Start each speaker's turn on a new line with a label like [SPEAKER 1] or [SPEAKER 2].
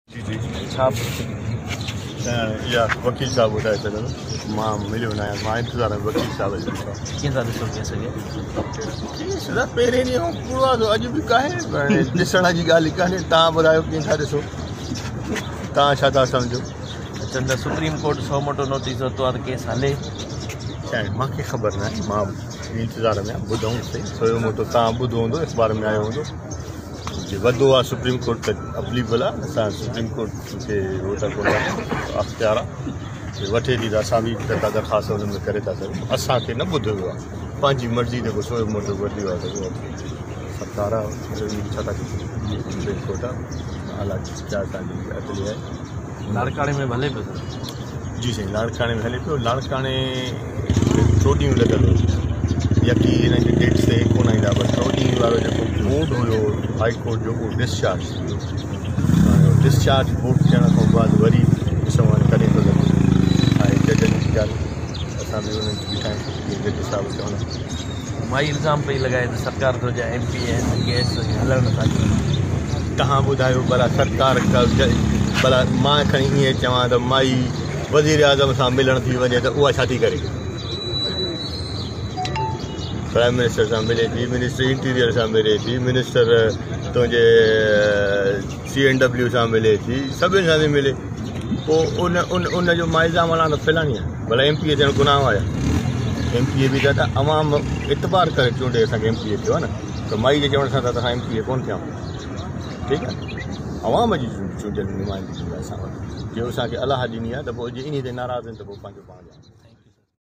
[SPEAKER 1] जी जी या वकील साहब ॿुधाए सघंदो मां मिलियो न आहियां मां इंतज़ार में वकील साहब जो
[SPEAKER 2] कीअं था ॾिसो कंहिं सॼे
[SPEAKER 1] पहिरें ॾींहुं पूरो आहे अॼु बि काहे ॾिसण जी ॻाल्हि ई कान्हे तव्हां ॿुधायो कीअं था ॾिसो तव्हां छा था सम्झो
[SPEAKER 2] चंदा सुप्रीम कोर्ट सो मोटो नोटिस वरितो आहे त केस हले
[SPEAKER 1] मूंखे ख़बर न आहे मां इंतज़ार में ॿुधूं सही सो मोटो तव्हां ॿुधो हूंदो अख़बार में आयो हूंदो जे वधो आहे सुप्रीम कोर्ट त अपलीबल आहे असां सुप्रीम कोर्ट खे उहो त कोन अख़्तियार आहे वठे थी त असां बि दरख़्वास्त हुन में करे था सघूं असांखे न ॿुधो वियो आहे पंहिंजी मर्ज़ी जेको सोयो मोटो वरितो आहे त उहो सरकार आहे छा था सुप्रीम कोर्ट आहे हालांकि छा तव्हांजी अदली आहे
[SPEAKER 2] लाड़काणे में हले पियो
[SPEAKER 1] जी साईं लाड़काणे में हले पियो लाड़काणे ट्रोडियूं लॻल यकी हिन जी डेट्स ते कोन ईंदा पर ट्रोडियूं वारो जेको बोर्ड हुयो हाई कोर्ट जो उहो डिस्चार्ज बोर्ड थियण खां बाद वरी ॾिसूं हाणे करे थो लॻे ऐं जजनि जी ॻाल्हि असां बि उन्हनि खे ॿीठा आहियूं जज साहिब चवनि
[SPEAKER 2] मां इल्ज़ाम पई लॻाए त सरकार जो जा MP आहिनि केस हलण नथा ॾियनि
[SPEAKER 1] तव्हां ॿुधायो भला सरकार भला मां खणी ईअं चवां त माई वज़ीर आज़म सां मिलण थी वञे त उहा छा थी करे प्राइम मिनिस्टर सां मिले थी मिनिस्टर इंटीरियर सां मिले थी मिनिस्टर तुंहिंजे CNW सां मिले थी सभिनी सां थी मिले पोइ उन जो मां इल्ज़ाम हलां त फैलानी आहे भला MP थियणु गुनाह आहे MP बि त अवाम इतबार करे चूंडे असांखे MP थियो आहे न त माई जे चवण सां त असां MP कोन थिया ठीकु आहे अवाम जी चूंडियल नुमाइंदगी असां वटि जो असांखे अलाह ॾिनी आहे त पोइ जे इन ते नाराज़ आहिनि त पोइ पंहिंजो पाण